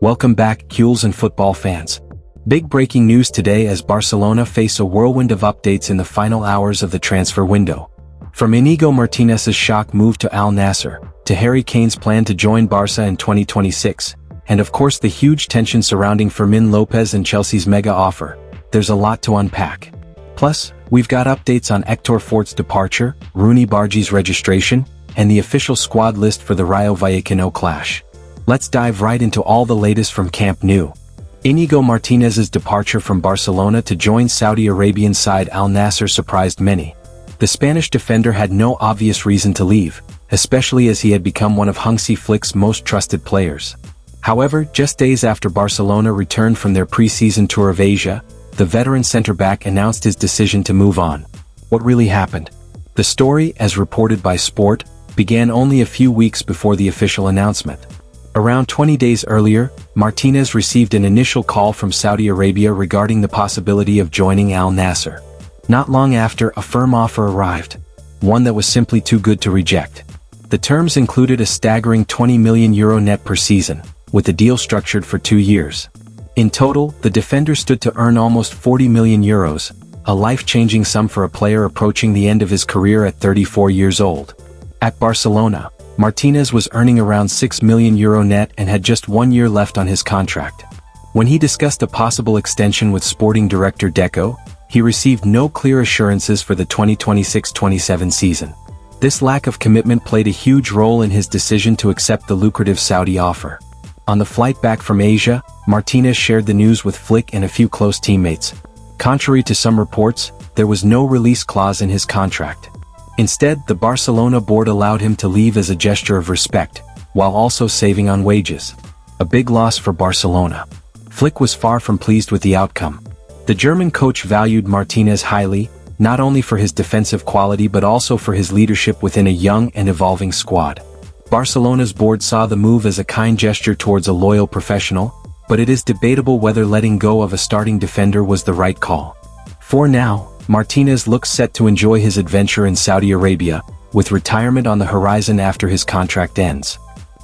Welcome back, Gules and football fans. Big breaking news today as Barcelona face a whirlwind of updates in the final hours of the transfer window. From Iñigo Martínez's shock move to Al Nassr, to Harry Kane's plan to join Barca in 2026, and of course the huge tension surrounding Fermin Lopez and Chelsea's mega offer, there's a lot to unpack. Plus, we've got updates on Héctor Fort's departure, Roony Bardghji's registration, and the official squad list for the Rayo Vallecano clash. Let's dive right into all the latest from Camp Nou. Iñigo Martínez's departure from Barcelona to join Saudi Arabian side Al Nassr surprised many. The Spanish defender had no obvious reason to leave, especially as he had become one of Hansi Flick's most trusted players. However, just days after Barcelona returned from their pre-season tour of Asia, the veteran centre-back announced his decision to move on. What really happened? The story, as reported by Sport, began only a few weeks before the official announcement. Around 20 days earlier, Martínez received an initial call from Saudi Arabia regarding the possibility of joining Al Nassr. Not long after, a firm offer arrived, one that was simply too good to reject. The terms included a staggering €20 million net per season, with the deal structured for 2 years. In total, the defender stood to earn almost €40 million, a life-changing sum for a player approaching the end of his career at 34 years old. At Barcelona, Martínez was earning around €6 million net and had just 1 year left on his contract. When he discussed a possible extension with sporting director Deco, he received no clear assurances for the 2026-27 season. This lack of commitment played a huge role in his decision to accept the lucrative Saudi offer. On the flight back from Asia, Martínez shared the news with Flick and a few close teammates. Contrary to some reports, there was no release clause in his contract. Instead, the Barcelona board allowed him to leave as a gesture of respect, while also saving on wages. A big loss for Barcelona. Flick was far from pleased with the outcome. The German coach valued Martínez highly, not only for his defensive quality but also for his leadership within a young and evolving squad. Barcelona's board saw the move as a kind gesture towards a loyal professional, but it is debatable whether letting go of a starting defender was the right call. For now, Martínez looks set to enjoy his adventure in Saudi Arabia, with retirement on the horizon after his contract ends.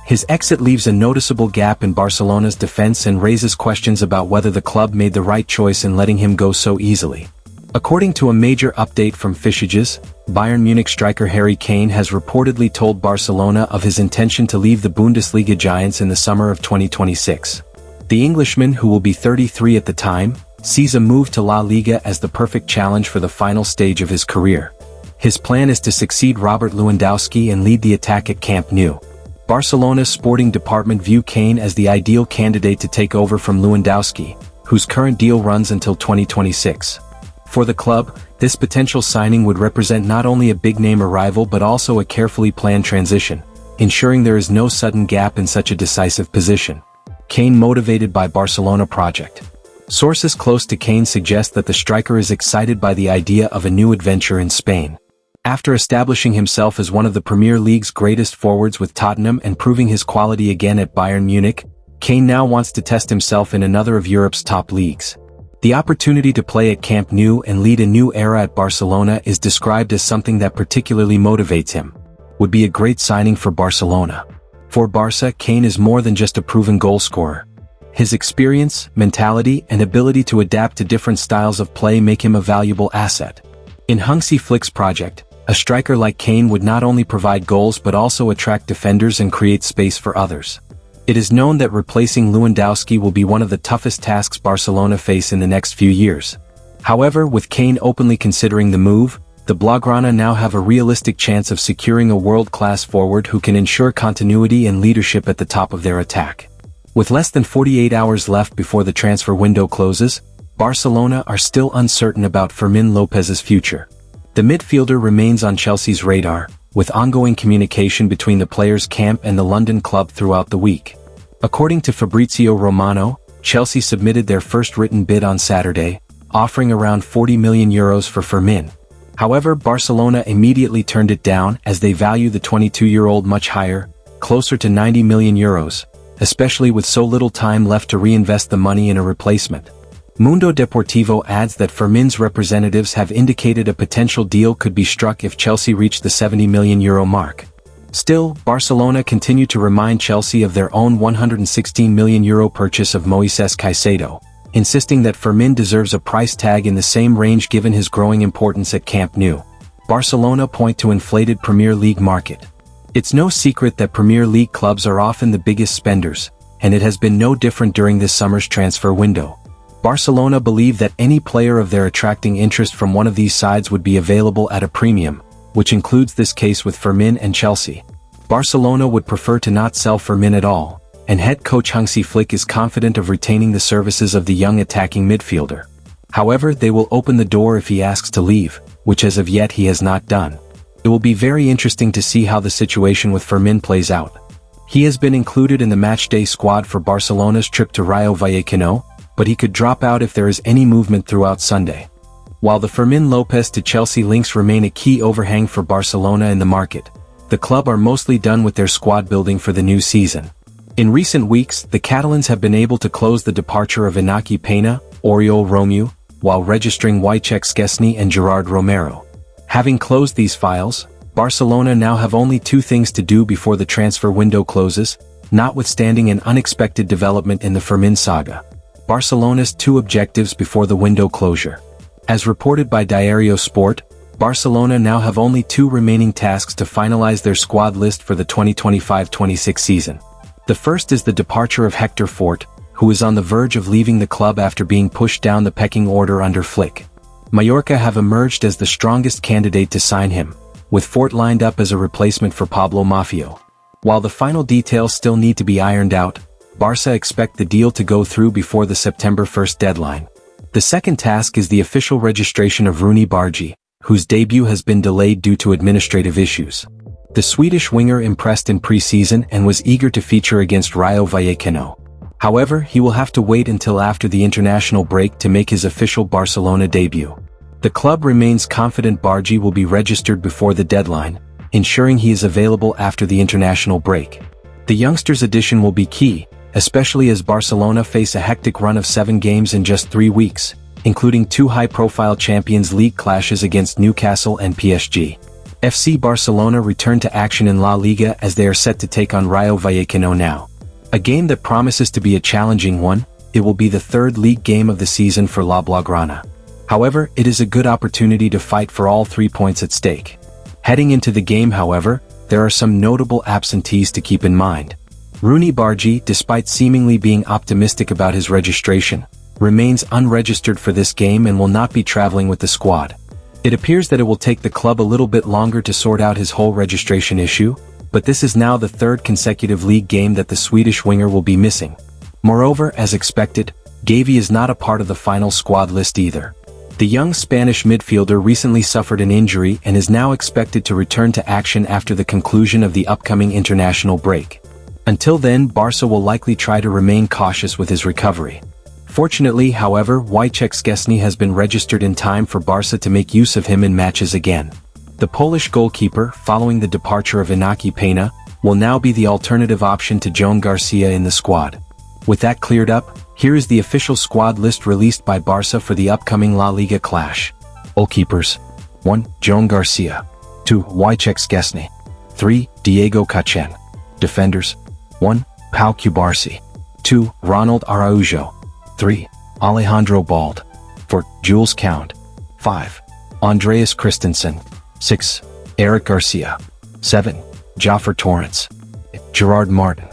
His exit leaves a noticeable gap in Barcelona's defense and raises questions about whether the club made the right choice in letting him go so easily. According to a major update from Fischages, Bayern Munich striker Harry Kane has reportedly told Barcelona of his intention to leave the Bundesliga giants in the summer of 2026. The Englishman, who will be 33 at the time, sees a move to La Liga as the perfect challenge for the final stage of his career. His plan is to succeed Robert Lewandowski and lead the attack at Camp Nou. Barcelona's sporting department view Kane as the ideal candidate to take over from Lewandowski, whose current deal runs until 2026. For the club, this potential signing would represent not only a big-name arrival but also a carefully planned transition, ensuring there is no sudden gap in such a decisive position. Kane motivated by Barcelona project. Sources close to Kane suggest that the striker is excited by the idea of a new adventure in Spain. After establishing himself as one of the Premier League's greatest forwards with Tottenham and proving his quality again at Bayern Munich, Kane now wants to test himself in another of Europe's top leagues. The opportunity to play at Camp Nou and lead a new era at Barcelona is described as something that particularly motivates him. Would be a great signing for Barcelona. For Barca, Kane is more than just a proven goalscorer. His experience, mentality, and ability to adapt to different styles of play make him a valuable asset. In Hansi Flick's project, a striker like Kane would not only provide goals but also attract defenders and create space for others. It is known that replacing Lewandowski will be one of the toughest tasks Barcelona face in the next few years. However, with Kane openly considering the move, the Blaugrana now have a realistic chance of securing a world-class forward who can ensure continuity and leadership at the top of their attack. With less than 48 hours left before the transfer window closes, Barcelona are still uncertain about Fermín López's future. The midfielder remains on Chelsea's radar, with ongoing communication between the players' camp and the London club throughout the week. According to Fabrizio Romano, Chelsea submitted their first written bid on Saturday, offering around €40 million for Fermín. However, Barcelona immediately turned it down as they value the 22-year-old much higher, closer to €90 million, especially with so little time left to reinvest the money in a replacement. Mundo Deportivo adds that Fermín's representatives have indicated a potential deal could be struck if Chelsea reached the €70 million mark. Still, Barcelona continue to remind Chelsea of their own €116 million purchase of Moises Caicedo, insisting that Fermin deserves a price tag in the same range given his growing importance at Camp Nou. Barcelona point to inflated Premier League market. It's no secret that Premier League clubs are often the biggest spenders, and it has been no different during this summer's transfer window. Barcelona believe that any player of their attracting interest from one of these sides would be available at a premium, which includes this case with Fermin and Chelsea. Barcelona would prefer to not sell Fermin at all, and head coach Hansi Flick is confident of retaining the services of the young attacking midfielder. However, they will open the door if he asks to leave, which as of yet he has not done. It will be very interesting to see how the situation with Fermin plays out. He has been included in the matchday squad for Barcelona's trip to Rayo Vallecano, but he could drop out if there is any movement throughout Sunday. While the Fermin Lopez to Chelsea links remain a key overhang for Barcelona in the market, the club are mostly done with their squad building for the new season. In recent weeks, the Catalans have been able to close the departure of Iñaki Peña, Oriol Romeu, while registering Wojciech Szczesny and Gerard Romero. Having closed these files, Barcelona now have only two things to do before the transfer window closes, notwithstanding an unexpected development in the Fermin saga. Barcelona's two objectives before the window closure. As reported by Diario Sport, Barcelona now have only two remaining tasks to finalize their squad list for the 2025-26 season. The first is the departure of Héctor Fort, who is on the verge of leaving the club after being pushed down the pecking order under Flick. Mallorca have emerged as the strongest candidate to sign him, with Fort lined up as a replacement for Pablo Maffio. While the final details still need to be ironed out, Barca expect the deal to go through before the September 1st deadline. The second task is the official registration of Roony Bardghji, whose debut has been delayed due to administrative issues. The Swedish winger impressed in pre-season and was eager to feature against Rayo Vallecano. However, he will have to wait until after the international break to make his official Barcelona debut. The club remains confident Bardghji will be registered before the deadline, ensuring he is available after the international break. The youngster's addition will be key, especially as Barcelona face a hectic run of 7 games in just 3 weeks, including 2 high-profile Champions League clashes against Newcastle and PSG. FC Barcelona return to action in La Liga as they are set to take on Rayo Vallecano now. A game that promises to be a challenging one, it will be the third league game of the season for La Blaugrana. However, it is a good opportunity to fight for all 3 points at stake. Heading into the game, however, there are some notable absentees to keep in mind. Roony Bardghji, despite seemingly being optimistic about his registration, remains unregistered for this game and will not be traveling with the squad. It appears that it will take the club a little bit longer to sort out his whole registration issue, but this is now the third consecutive league game that the Swedish winger will be missing. Moreover, as expected, Gavi is not a part of the final squad list either. The young Spanish midfielder recently suffered an injury and is now expected to return to action after the conclusion of the upcoming international break. Until then, Barca will likely try to remain cautious with his recovery. Fortunately, however, Wojciech Szczesny has been registered in time for Barca to make use of him in matches again. The Polish goalkeeper, following the departure of Iñaki Peña, will now be the alternative option to Joan Garcia in the squad. With that cleared up, here is the official squad list released by Barca for the upcoming La Liga clash. Goalkeepers: 1. Joan Garcia. 2. Wojciech Szczesny. 3. Diego Cachin. Defenders: 1. Pau Cubarsí. 2. Ronald Araujo. 3. Alejandro Bald. 4. Jules Count. 5. Andreas Christensen. 6. Eric Garcia. 7. Joffer Torrents. Gerard Martin.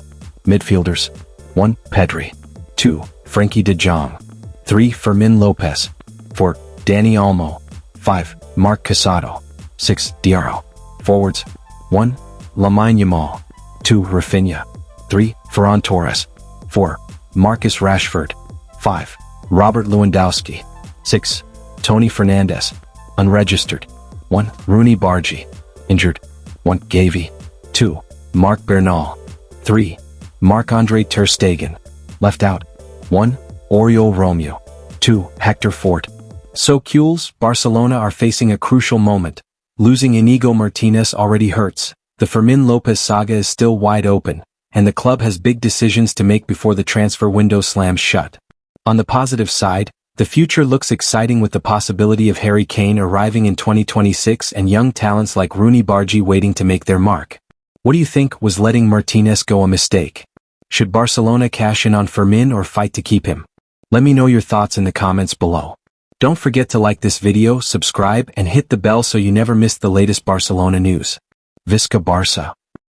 Midfielders: 1. Pedri. 2. Frenkie de Jong. 3. Fermin Lopez. 4. Dani Olmo. 5. Marc Casado. 6. Diarra. Forwards: 1. Lamine Yamal. 2. Rafinha. 3. Ferran Torres. 4. Marcus Rashford. 5. Robert Lewandowski. 6. Tony Fernandes. Unregistered: 1. Roony Bardghji. Injured: 1. Gavi. 2. Marc Bernal. 3. Marc-Andre ter Stegen. Left out: 1. Oriol Romeu. 2. Héctor Fort. So Cules, Barcelona are facing a crucial moment. Losing Iñigo Martínez already hurts, the Fermin Lopez saga is still wide open, and the club has big decisions to make before the transfer window slams shut. On the positive side, the future looks exciting with the possibility of Harry Kane arriving in 2026 and young talents like Roony Bardghji waiting to make their mark. What do you think? Was letting Martinez go a mistake? Should Barcelona cash in on Fermin or fight to keep him? Let me know your thoughts in the comments below. Don't forget to like this video, subscribe, and hit the bell so you never miss the latest Barcelona news. Visca Barça!